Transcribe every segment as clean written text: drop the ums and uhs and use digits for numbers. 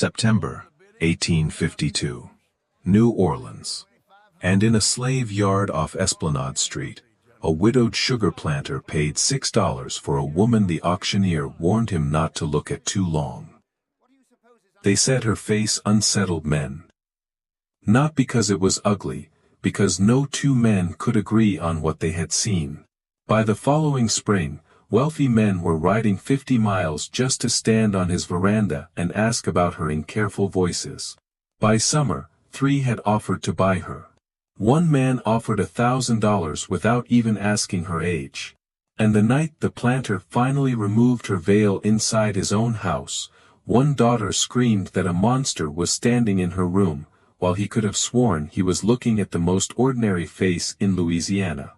September, 1852. New Orleans. And in a slave yard off Esplanade Street, a widowed sugar planter paid $6 for a woman the auctioneer warned him not to look at too long. They said her face unsettled men. Not because it was ugly, because no two men could agree on what they had seen. By the following spring, wealthy men were riding 50 miles just to stand on his veranda and ask about her in careful voices. By summer, 3 had offered to buy her. One man offered $1,000 without even asking her age. And the night the planter finally removed her veil inside his own house, one daughter screamed that a monster was standing in her room, while he could have sworn he was looking at the most ordinary face in Louisiana.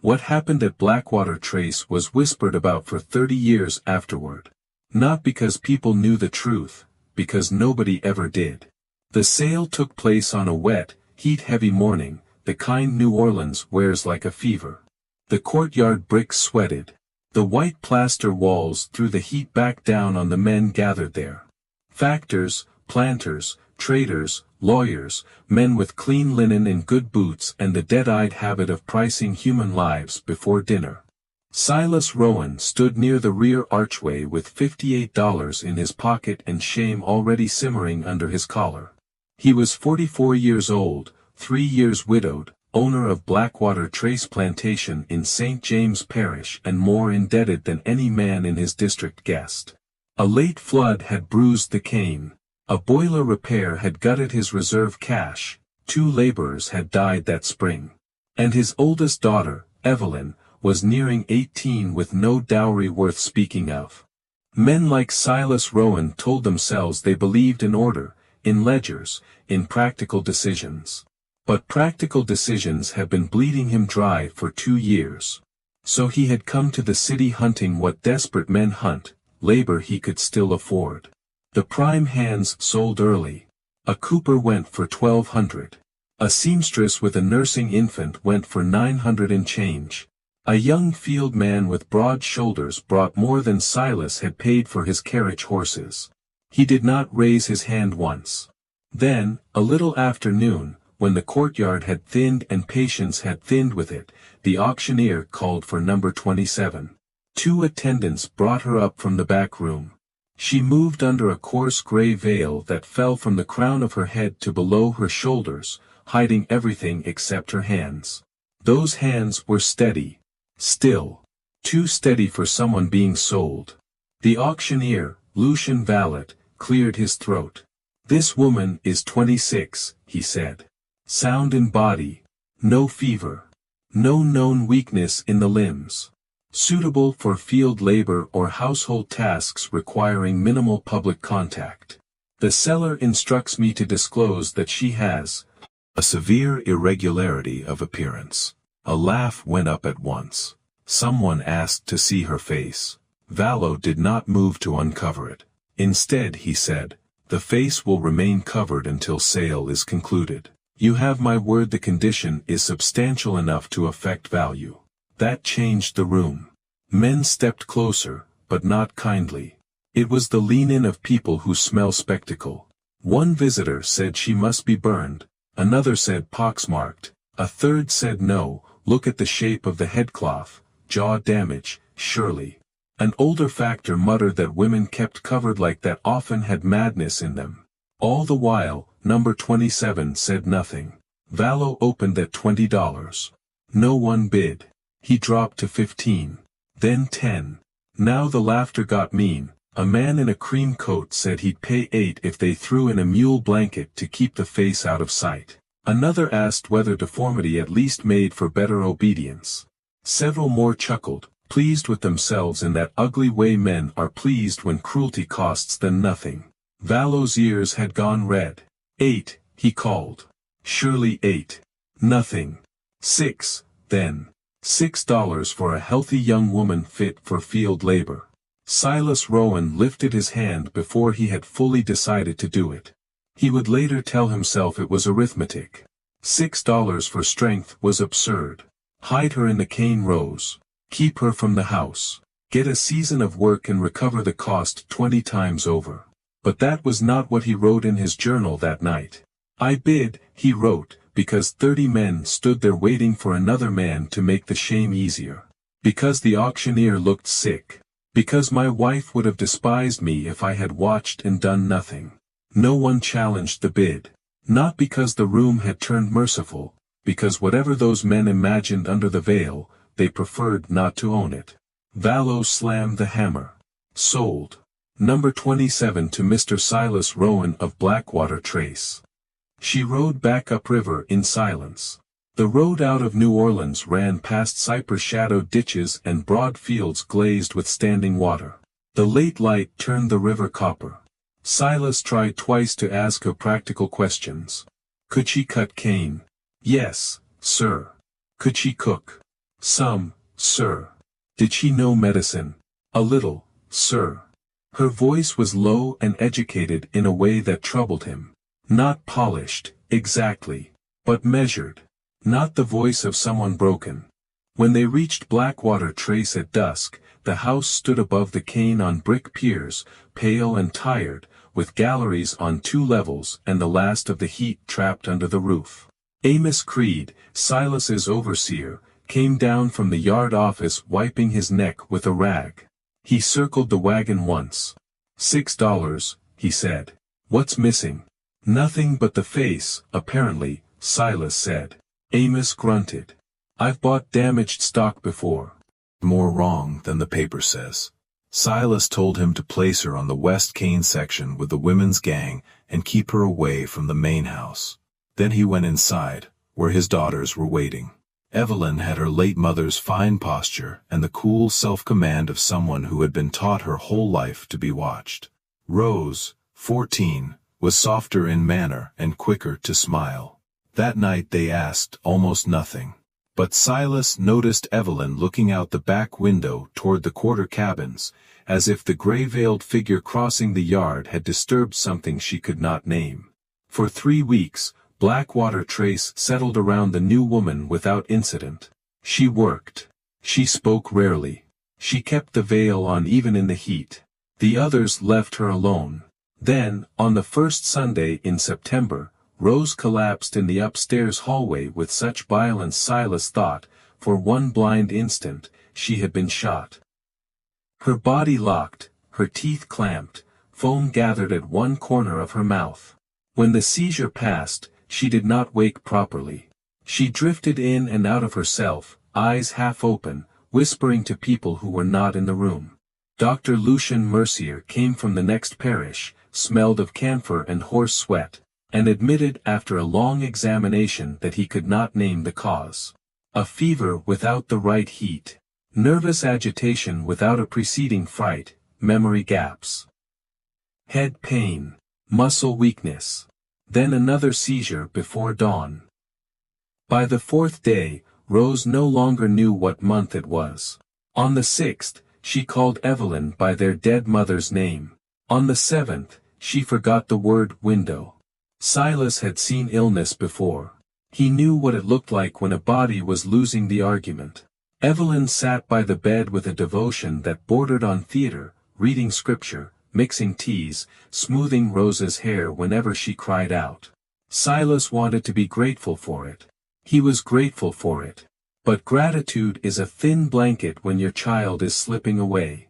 What happened at Blackwater Trace was whispered about for 30 years afterward. Not because people knew the truth, because nobody ever did. The sale took place on a wet, heat-heavy morning, the kind New Orleans wears like a fever. The courtyard bricks sweated. The white plaster walls threw the heat back down on the men gathered there. Factors, planters, traders, lawyers, men with clean linen and good boots and the dead-eyed habit of pricing human lives before dinner. Silas Rowan stood near the rear archway with $58 in his pocket and shame already simmering under his collar. He was 44 years old, 3 years widowed, owner of Blackwater Trace Plantation in St. James Parish and more indebted than any man in his district guessed. A late flood had bruised the cane. A boiler repair had gutted his reserve cash, 2 laborers had died that spring. And his oldest daughter, Evelyn, was nearing 18 with no dowry worth speaking of. Men like Silas Rowan told themselves they believed in order, in ledgers, in practical decisions. But practical decisions have been bleeding him dry for 2 years. So he had come to the city hunting what desperate men hunt, labor he could still afford. The prime hands sold early. A cooper went for $1,200. A seamstress with a nursing infant went for $900 and change. A young field man with broad shoulders brought more than Silas had paid for his carriage horses. He did not raise his hand once. Then, a little after noon, when the courtyard had thinned and patience had thinned with it, the auctioneer called for number 27. 2 attendants brought her up from the back room. She moved under a coarse gray veil that fell from the crown of her head to below her shoulders, hiding everything except her hands. Those hands were steady. Still. Too steady for someone being sold. The auctioneer, Lucian Valet, cleared his throat. "This woman is 26, he said. Sound in body. No fever. No known weakness in the limbs. Suitable for field labor or household tasks requiring minimal public contact. The seller instructs me to disclose that she has a severe irregularity of appearance." A laugh went up at once. Someone asked to see her face. Vallo did not move to uncover it. Instead, he said, "The face will remain covered until sale is concluded. You have my word the condition is substantial enough to affect value." That changed the room. Men stepped closer, but not kindly. It was the lean-in of people who smell spectacle. One visitor said she must be burned, another said poxmarked, a third said no, look at the shape of the headcloth, jaw damage, surely. An older factor muttered that women kept covered like that often had madness in them. All the while, number 27 said nothing. Vallo opened at $20. No one bid. He dropped to 15. Then 10. Now the laughter got mean. A man in a cream coat said he'd pay 8 if they threw in a mule blanket to keep the face out of sight. Another asked whether deformity at least made for better obedience. Several more chuckled, pleased with themselves in that ugly way men are pleased when cruelty costs them nothing. Vallo's ears had gone red. 8, he called. Surely 8. Nothing. 6, then. $6 for a healthy young woman fit for field labor. Silas Rowan lifted his hand before he had fully decided to do it. He would later tell himself it was arithmetic. $6 for strength was absurd. Hide her in the cane rows. Keep her from the house. Get a season of work and recover the cost 20 times over. But that was not what he wrote in his journal that night. I bid, he wrote, because 30 men stood there waiting for another man to make the shame easier. Because the auctioneer looked sick. Because my wife would have despised me if I had watched and done nothing. No one challenged the bid. Not because the room had turned merciful, because whatever those men imagined under the veil, they preferred not to own it. Vallow slammed the hammer. Sold. Number 27 to Mr. Silas Rowan of Blackwater Trace. She rode back upriver in silence. The road out of New Orleans ran past cypress-shadowed ditches and broad fields glazed with standing water. The late light turned the river copper. Silas tried twice to ask her practical questions. Could she cut cane? Yes, sir. Could she cook? Some, sir. Did she know medicine? A little, sir. Her voice was low and educated in a way that troubled him. Not polished, exactly, but measured. Not the voice of someone broken. When they reached Blackwater Trace at dusk, the house stood above the cane on brick piers, pale and tired, with galleries on 2 levels and the last of the heat trapped under the roof. Amos Creed, Silas's overseer, came down from the yard office wiping his neck with a rag. He circled the wagon once. $6, he said. What's missing? Nothing but the face, apparently, Silas said. Amos grunted. I've bought damaged stock before. More wrong than the paper says. Silas told him to place her on the West Cane section with the women's gang and keep her away from the main house. Then he went inside, where his daughters were waiting. Evelyn had her late mother's fine posture and the cool self-command of someone who had been taught her whole life to be watched. Rose, 14, was softer in manner and quicker to smile. That night they asked almost nothing. But Silas noticed Evelyn looking out the back window toward the quarter cabins, as if the gray-veiled figure crossing the yard had disturbed something she could not name. For 3 weeks, Blackwater Trace settled around the new woman without incident. She worked. She spoke rarely. She kept the veil on even in the heat. The others left her alone. Then, on the first Sunday in September, Rose collapsed in the upstairs hallway with such violence Silas thought, for one blind instant, she had been shot. Her body locked, her teeth clamped, foam gathered at one corner of her mouth. When the seizure passed, she did not wake properly. She drifted in and out of herself, eyes half open, whispering to people who were not in the room. Dr. Lucian Mercier came from the next parish, smelled of camphor and horse sweat, and admitted after a long examination that he could not name the cause. A fever without the right heat. Nervous agitation without a preceding fright, memory gaps. Head pain. Muscle weakness. Then another seizure before dawn. By the 4th day, Rose no longer knew what month it was. On the 6th, she called Evelyn by their dead mother's name. On the 7th, she forgot the word window. Silas had seen illness before. He knew what it looked like when a body was losing the argument. Evelyn sat by the bed with a devotion that bordered on theater, reading scripture, mixing teas, smoothing Rose's hair whenever she cried out. Silas wanted to be grateful for it. He was grateful for it. But gratitude is a thin blanket when your child is slipping away.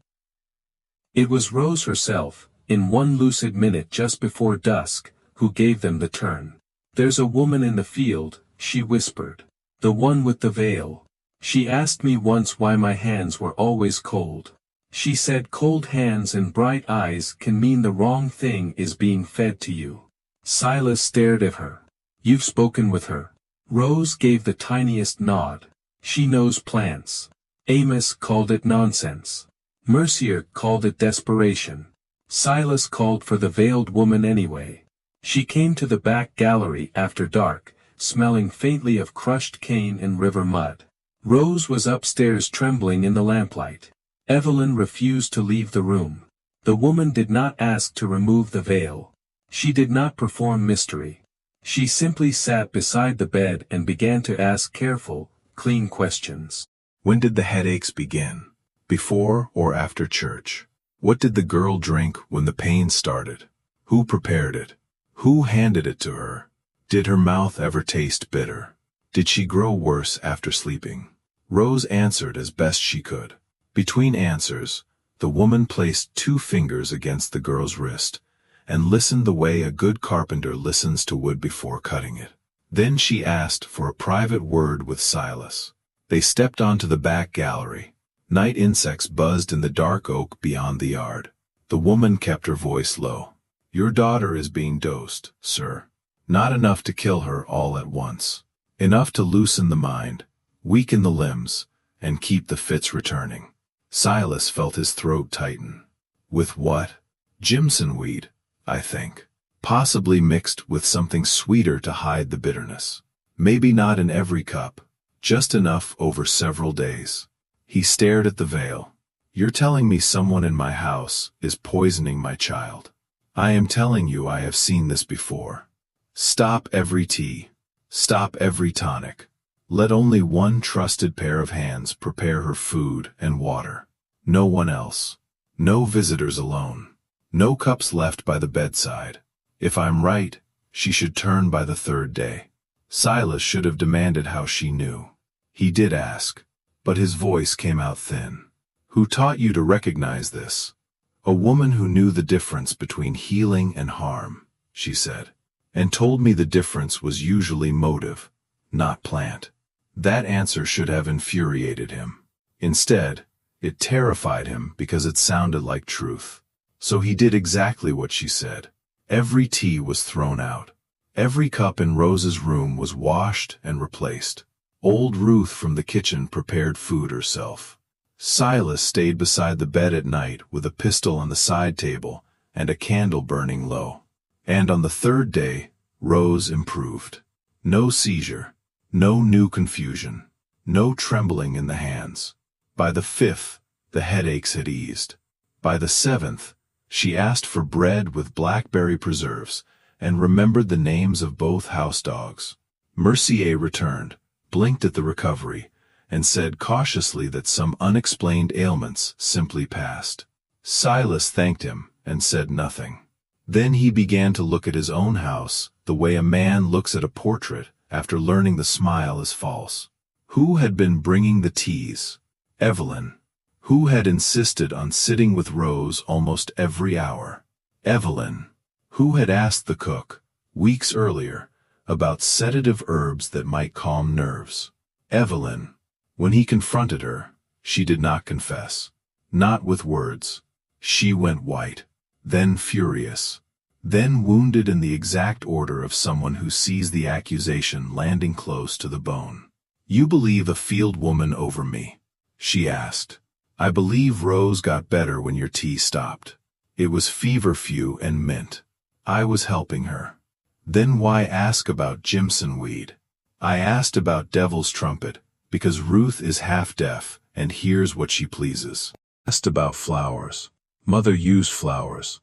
It was Rose herself, in one lucid minute just before dusk, who gave them the turn. There's a woman in the field, she whispered. The one with the veil. She asked me once why my hands were always cold. She said cold hands and bright eyes can mean the wrong thing is being fed to you. Silas stared at her. You've spoken with her. Rose gave the tiniest nod. She knows plants. Amos called it nonsense. Mercier called it desperation. Silas called for the veiled woman anyway. She came to the back gallery after dark, smelling faintly of crushed cane and river mud. Rose was upstairs trembling in the lamplight. Evelyn refused to leave the room. The woman did not ask to remove the veil. She did not perform mystery. She simply sat beside the bed and began to ask careful, clean questions. When did the headaches begin? Before or after church? What did the girl drink when the pain started? Who prepared it? Who handed it to her? Did her mouth ever taste bitter? Did she grow worse after sleeping? Rose answered as best she could. Between answers, the woman placed 2 fingers against the girl's wrist, and listened the way a good carpenter listens to wood before cutting it. Then she asked for a private word with Silas. They stepped onto the back gallery. Night insects buzzed in the dark oak beyond the yard. The woman kept her voice low. "Your daughter is being dosed, sir. Not enough to kill her all at once. Enough to loosen the mind, weaken the limbs, and keep the fits returning." Silas felt his throat tighten. "With what?" "Jimson weed, I think. Possibly mixed with something sweeter to hide the bitterness. Maybe not in every cup, just enough over several days." He stared at the veil. "You're telling me someone in my house is poisoning my child. I am telling you I have seen this before. Stop every tea. Stop every tonic. Let only one trusted pair of hands prepare her food and water. No one else. No visitors alone. No cups left by the bedside. If I'm right, she should turn by the 3rd day." Silas should have demanded how she knew. He did ask, but his voice came out thin. "Who taught you to recognize this?" "A woman who knew the difference between healing and harm," she said, "and told me the difference was usually motive, not plant." That answer should have infuriated him. Instead, it terrified him because it sounded like truth. So he did exactly what she said. Every tea was thrown out. Every cup in Rose's room was washed and replaced. Old Ruth from the kitchen prepared food herself. Silas stayed beside the bed at night with a pistol on the side table and a candle burning low. And on the 3rd day, Rose improved. No seizure, no new confusion, no trembling in the hands. By the 5th, the headaches had eased. By the 7th, she asked for bread with blackberry preserves and remembered the names of both house dogs. Mercier returned, blinked at the recovery, and said cautiously that some unexplained ailments simply passed. Silas thanked him and said nothing. Then he began to look at his own house the way a man looks at a portrait after learning the smile is false. Who had been bringing the teas? Evelyn. Who had insisted on sitting with Rose almost every hour? Evelyn. Who had asked the cook, weeks earlier, about sedative herbs that might calm nerves? Evelyn. When he confronted her, she did not confess. Not with words. She went white, then furious, then wounded in the exact order of someone who sees the accusation landing close to the bone. "You believe a field woman over me?" she asked. "I believe Rose got better when your tea stopped. It was feverfew and mint. I was helping her. Then why ask about Jimson weed?" "I asked about Devil's Trumpet, because Ruth is half-deaf and hears what she pleases." "Asked about flowers. Mother used flowers."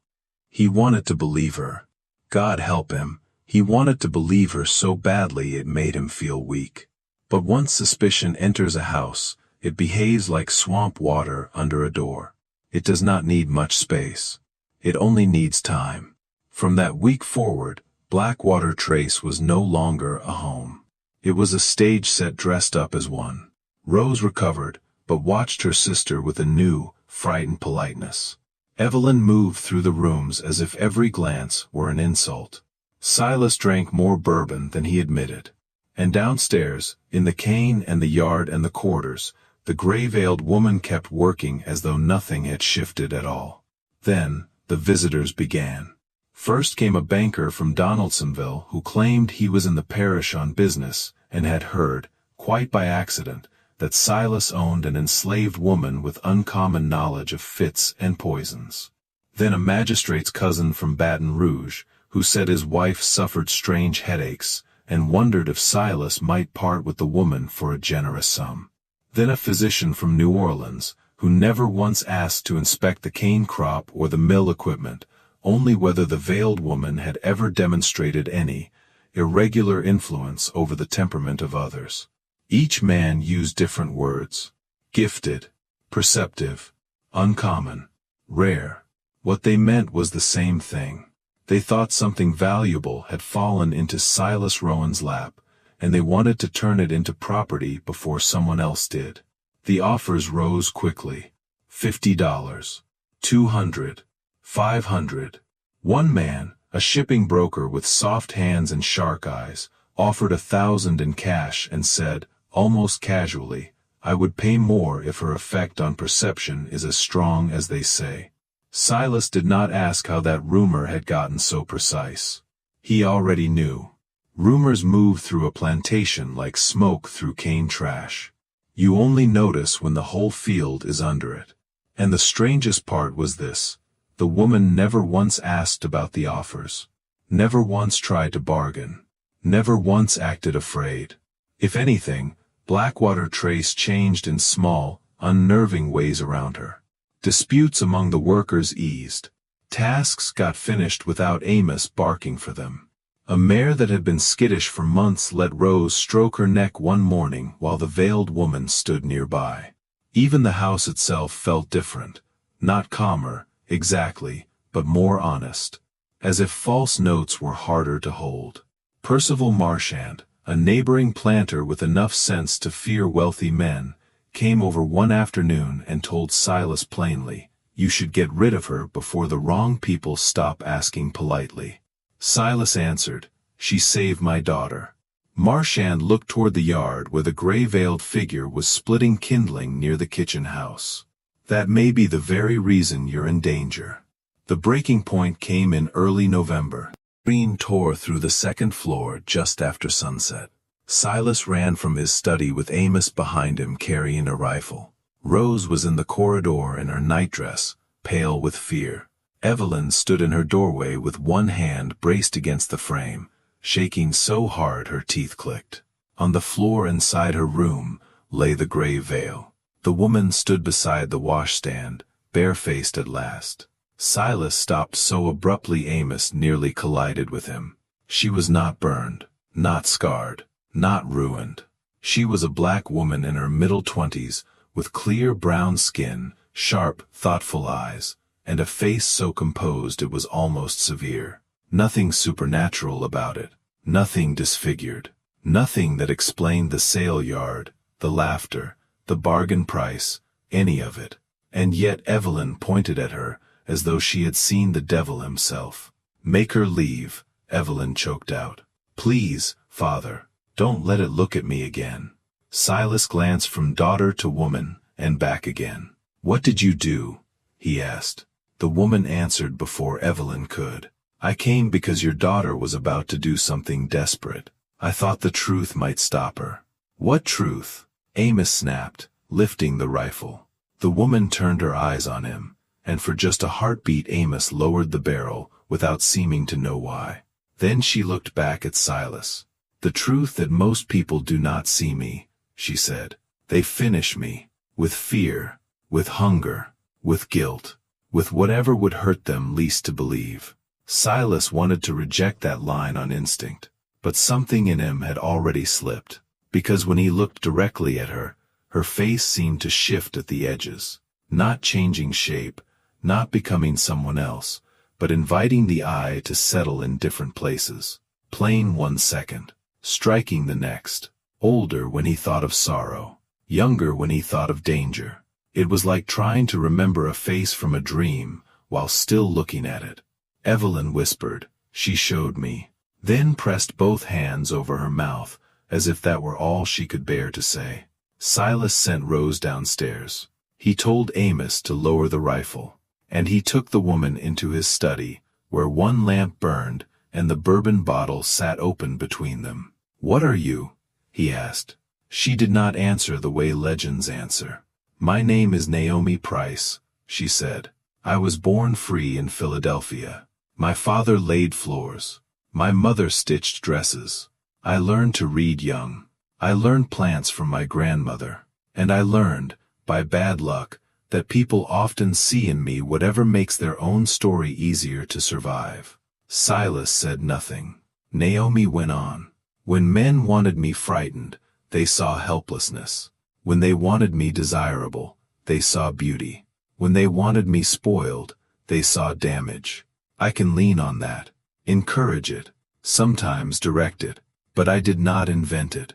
He wanted to believe her. God help him, he wanted to believe her so badly it made him feel weak. But once suspicion enters a house, it behaves like swamp water under a door. It does not need much space. It only needs time. From that week forward, Blackwater Trace was no longer a home. It was a stage set dressed up as one. Rose recovered, but watched her sister with a new, frightened politeness. Evelyn moved through the rooms as if every glance were an insult. Silas drank more bourbon than he admitted. And downstairs, in the cane and the yard and the quarters, the gray-veiled woman kept working as though nothing had shifted at all. Then, the visitors began. First came a banker from Donaldsonville who claimed he was in the parish on business and had heard, quite by accident, that Silas owned an enslaved woman with uncommon knowledge of fits and poisons. Then a magistrate's cousin from Baton Rouge, who said his wife suffered strange headaches, and wondered if Silas might part with the woman for a generous sum. Then a physician from New Orleans, who never once asked to inspect the cane crop or the mill equipment, only whether the veiled woman had ever demonstrated any irregular influence over the temperament of others. Each man used different words: gifted, perceptive, uncommon, rare. What they meant was the same thing. They thought something valuable had fallen into Silas Rowan's lap, and they wanted to turn it into property before someone else did. The offers rose quickly. $50, $200, $500. One man, a shipping broker with soft hands and shark eyes, offered $1,000 in cash and said, almost casually, I would pay more if her effect on perception is as strong as they say. Silas did not ask how that rumor had gotten so precise. He already knew. Rumors move through a plantation like smoke through cane trash. You only notice when the whole field is under it. And the strangest part was this: the woman never once asked about the offers. Never once tried to bargain. Never once acted afraid. If anything, Blackwater Trace changed in small, unnerving ways around her. Disputes among the workers eased. Tasks got finished without Amos barking for them. A mare that had been skittish for months let Rose stroke her neck one morning while the veiled woman stood nearby. Even the house itself felt different. Not calmer, exactly, but more honest. As if false notes were harder to hold. Percival Marchand, a neighboring planter with enough sense to fear wealthy men, came over one afternoon and told Silas plainly, you should get rid of her before the wrong people stop asking politely. Silas answered, she saved my daughter. Marchand looked toward the yard where the gray-veiled figure was splitting kindling near the kitchen house. That may be the very reason you're in danger. The breaking point came in early November. Rain tore through the second floor just after sunset. Silas ran from his study with Amos behind him carrying a rifle. Rose was in the corridor in her nightdress, pale with fear. Evelyn stood in her doorway with one hand braced against the frame, shaking so hard her teeth clicked. On the floor inside her room lay the gray veil. The woman stood beside the washstand, barefaced at last. Silas stopped so abruptly Amos nearly collided with him. She was not burned, not scarred, not ruined. She was a black woman in her middle-20s, with clear brown skin, sharp, thoughtful eyes, and a face so composed it was almost severe. Nothing supernatural about it. Nothing disfigured. Nothing that explained the sale yard, the laughter, the bargain price, any of it. And yet Evelyn pointed at her, as though she had seen the devil himself. Make her leave, Evelyn choked out. Please, father, don't let it look at me again. Silas glanced from daughter to woman, and back again. What did you do? He asked. The woman answered before Evelyn could. I came because your daughter was about to do something desperate. I thought the truth might stop her. What truth? Amos snapped, lifting the rifle. The woman turned her eyes on him, and for just a heartbeat Amos lowered the barrel without seeming to know why. Then she looked back at Silas. The truth that most people do not see me, she said. They finish me, with fear, with hunger, with guilt, with whatever would hurt them least to believe. Silas wanted to reject that line on instinct, but something in him had already slipped, because when he looked directly at her, her face seemed to shift at the edges, not changing shape, not becoming someone else, but inviting the eye to settle in different places. Plain 1 second, striking the next, older when he thought of sorrow, younger when he thought of danger. It was like trying to remember a face from a dream while still looking at it. Evelyn whispered, she showed me, then pressed both hands over her mouth, as if that were all she could bear to say. Silas sent Rose downstairs. He told Amos to lower the rifle, and he took the woman into his study, where one lamp burned and the bourbon bottle sat open between them. What are you? He asked. She did not answer the way legends answer. My name is Naomi Price, she said. I was born free in Philadelphia. My father laid floors. My mother stitched dresses. I learned to read young. I learned plants from my grandmother. And I learned, by bad luck, that people often see in me whatever makes their own story easier to survive. Silas said nothing. Naomi went on. When men wanted me frightened, they saw helplessness. When they wanted me desirable, they saw beauty. When they wanted me spoiled, they saw damage. I can lean on that. encourage it, sometimes direct it, but I did not invent it.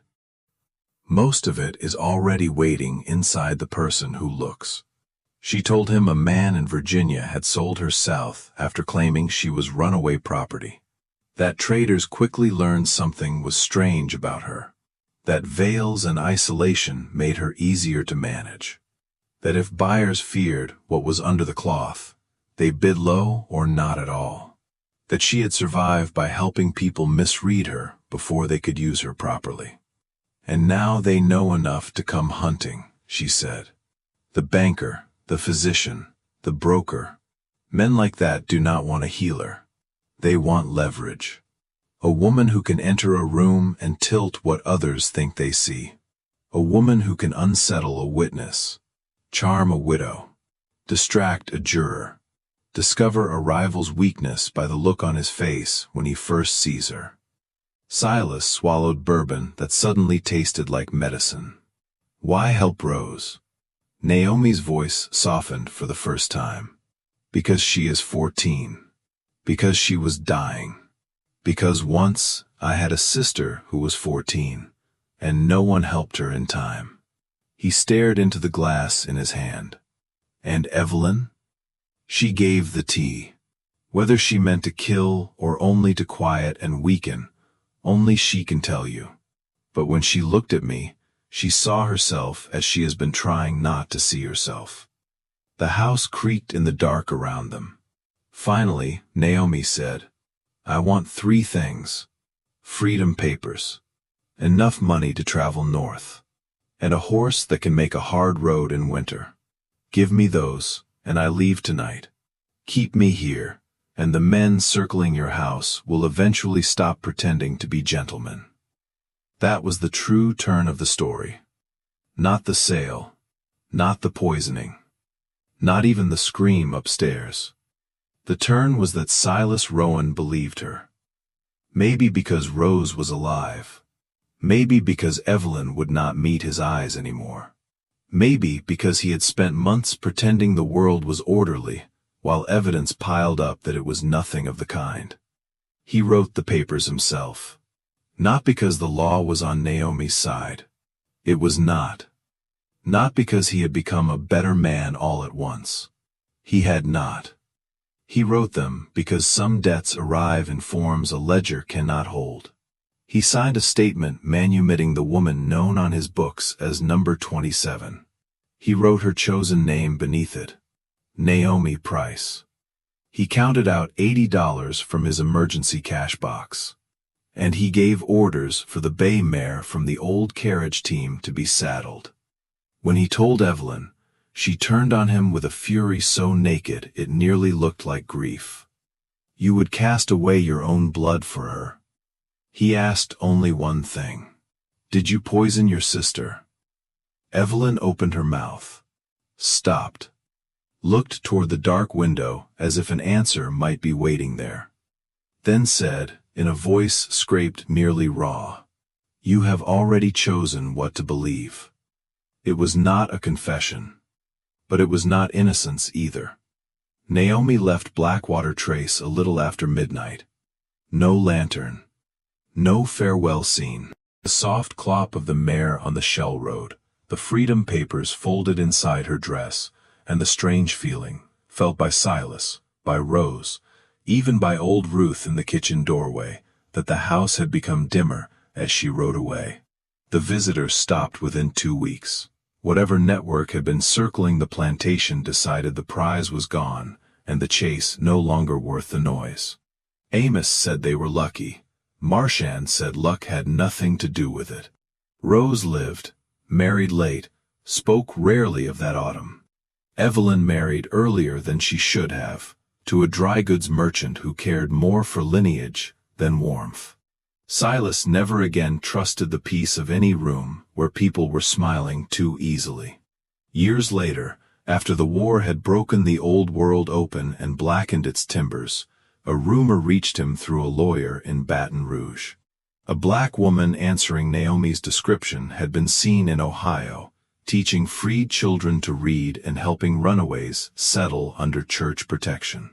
Most of it is already waiting inside the person who looks. She told him a man in Virginia had sold her south after claiming she was runaway property. That traders quickly learned something was strange about her. That veils and isolation made her easier to manage. That if buyers feared what was under the cloth, they bid low or not at all. That she had survived by helping people misread her before they could use her properly. And now they know enough to come hunting, she said. The banker, the physician, the broker. Men like that do not want a healer. They want leverage. A woman who can enter a room and tilt what others think they see. A woman who can unsettle a witness, charm a widow, distract a juror, discover a rival's weakness by the look on his face when he first sees her. Silas swallowed bourbon that suddenly tasted like medicine. Why help Rose? Naomi's voice softened for the first time. Because she is 14. Because she was dying. Because once I had a sister who was 14, and no one helped her in time. He stared into the glass in his hand. And Evelyn? She gave the tea. Whether she meant to kill or only to quiet and weaken, only she can tell you. But when she looked at me, she saw herself as she has been trying not to see herself. The house creaked in the dark around them. Finally, Naomi said, I want 3 things. Freedom papers. Enough money to travel north. And a horse that can make a hard road in winter. Give me those, and I leave tonight. Keep me here, and the men circling your house will eventually stop pretending to be gentlemen. That was the true turn of the story. Not the sale, not the poisoning, not even the scream upstairs. The turn was that Silas Rowan believed her. Maybe because Rose was alive. Maybe because Evelyn would not meet his eyes anymore. Maybe because he had spent months pretending the world was orderly, while evidence piled up that it was nothing of the kind. He wrote the papers himself. Not because the law was on Naomi's side. It was not. Not because he had become a better man all at once. He had not. He wrote them because some debts arrive in forms a ledger cannot hold. He signed a statement manumitting the woman known on his books as number 27. He wrote her chosen name beneath it. Naomi Price. He counted out $80 from his emergency cash box. And he gave orders for the bay mare from the old carriage team to be saddled. When he told Evelyn, she turned on him with a fury so naked it nearly looked like grief. You would cast away your own blood for her. He asked only one thing. Did you poison your sister? Evelyn opened her mouth, stopped, looked toward the dark window as if an answer might be waiting there. Then said, in a voice scraped merely raw, You have already chosen what to believe. It was not a confession. But it was not innocence either. Naomi left Blackwater Trace a little after midnight. No lantern. No farewell scene. The soft clop of the mare on the shell road, the freedom papers folded inside her dress, and the strange feeling, felt by Silas, by Rose, even by old Ruth in the kitchen doorway, that the house had become dimmer as she rode away. The visitors stopped within 2 weeks. Whatever network had been circling the plantation decided the prize was gone, and the chase no longer worth the noise. Amos said they were lucky. Marchand said luck had nothing to do with it. Rose lived, married late, spoke rarely of that autumn. Evelyn married earlier than she should have, to a dry goods merchant who cared more for lineage than warmth. Silas never again trusted the peace of any room where people were smiling too easily. Years later, after the war had broken the old world open and blackened its timbers, a rumor reached him through a lawyer in Baton Rouge. A black woman answering Naomi's description had been seen in Ohio, teaching freed children to read and helping runaways settle under church protection.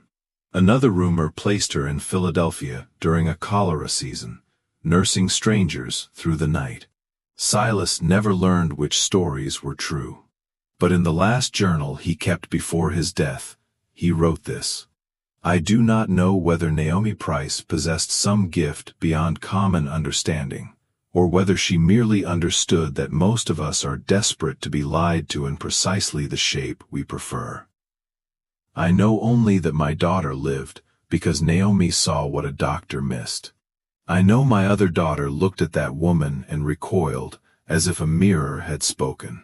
Another rumor placed her in Philadelphia during a cholera season, nursing strangers through the night. Silas never learned which stories were true. But in the last journal he kept before his death, he wrote this: "I do not know whether Naomi Price possessed some gift beyond common understanding, or whether she merely understood that most of us are desperate to be lied to in precisely the shape we prefer. I know only that my daughter lived because Naomi saw what a doctor missed. I know my other daughter looked at that woman and recoiled as if a mirror had spoken.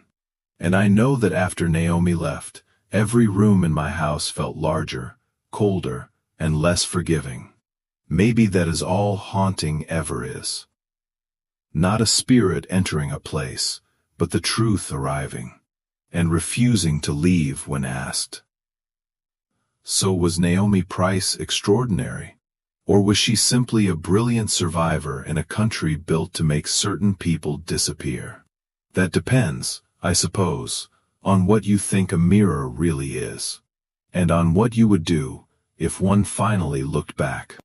And I know that after Naomi left, every room in my house felt larger, colder, and less forgiving. Maybe that is all haunting ever is. Not a spirit entering a place, but the truth arriving, and refusing to leave when asked." So was Naomi Price extraordinary? Or was she simply a brilliant survivor in a country built to make certain people disappear? That depends, I suppose, on what you think a mirror really is, and on what you would do if one finally looked back.